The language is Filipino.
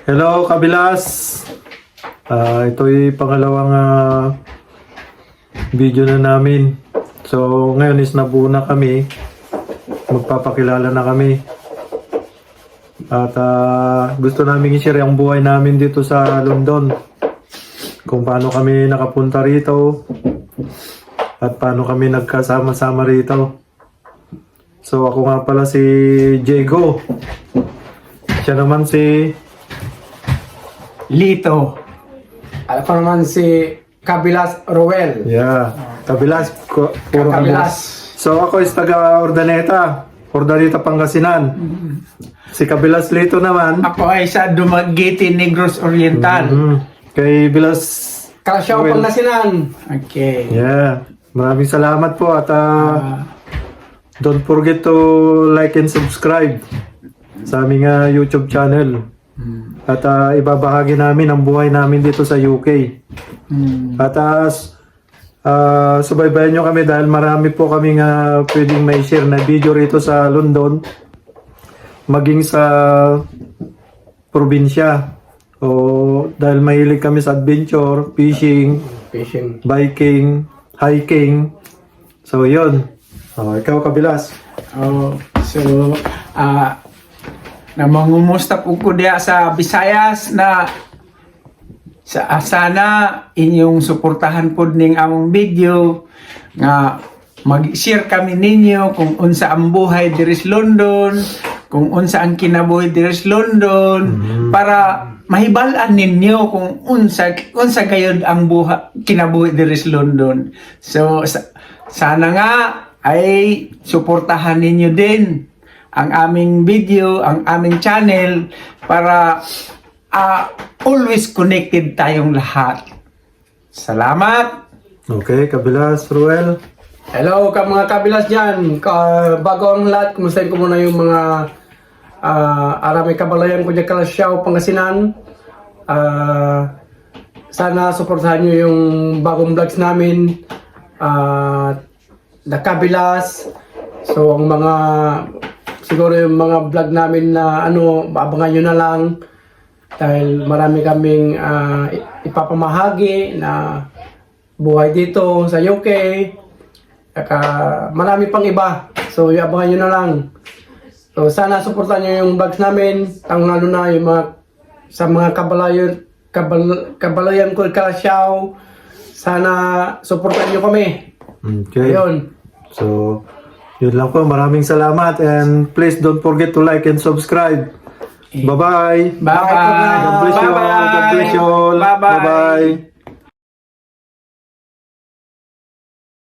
Hello, Kabilas! Ito'y pangalawang video na namin. So, ngayon is nabuo na kami. Magpapakilala na kami. At gusto namin i-share ang buhay namin dito sa London. Kung paano kami nakapunta rito. At paano kami nagkasama-sama rito. So, ako nga pala si Diego. Siya naman si Lito. Ako naman si Kabilas Roel. Yeah, Kabilas. Puro Kabilas. So ako is taga Urdaneta, Pangasinan. Si Kabilas Lito naman. Ako ay sa Dumaguete, Negros Oriental. Kay Bilas. Kalasyaw, Roel. Pangasinan. Okay. Yeah, maraming salamat po at don't forget to like and subscribe sa aming YouTube channel. At ibabahagi namin ang buhay namin dito sa UK. At subaybayan nyo kami dahil marami po kaming pwedeng may share na video rito sa London. Maging sa probinsya. O dahil mahilig kami sa adventure, fishing, biking, hiking. So yun. Ikaw, Kabilas. Na mangumusta po ko diya sa Visayas na sana inyong suportahan po ning among video nga mag-share kami ninyo kung unsa ang buhay diri sa London, kung unsa ang kinabuhi diri sa London para mahibal-an ninyo kung unsa gayud ang kinabuhi diri sa London. So sana nga ay suportahan ninyo din ang aming video, ang aming channel para always connected tayong lahat. Salamat! Okay, Kabilas, Roel. Hello mga Kabilas dyan. Bago ang lahat, kumustahin ko muna yung mga aramay kabalayan ko dyan Kalasyaw, Pangasinan. Sana suportahan nyo yung bagong vlogs namin. The Kabilas. So ang mga siguro yung mga vlog namin na abangan nyo na lang dahil marami kaming ipapamahagi na buhay dito sa UK. Marami pang iba. So abangan nyo na lang. So sana suportahan nyo yung vlogs namin. Ang lalo na yung sa mga kabalayan ko Kalasyaw. Sana suportahan nyo kami. Okay. Ayun. So, yun lang po. Maraming salamat and please don't forget to like and subscribe. Bye-bye. Bye-bye! God bless you all. God bless you all. Bye-bye! Bye-bye.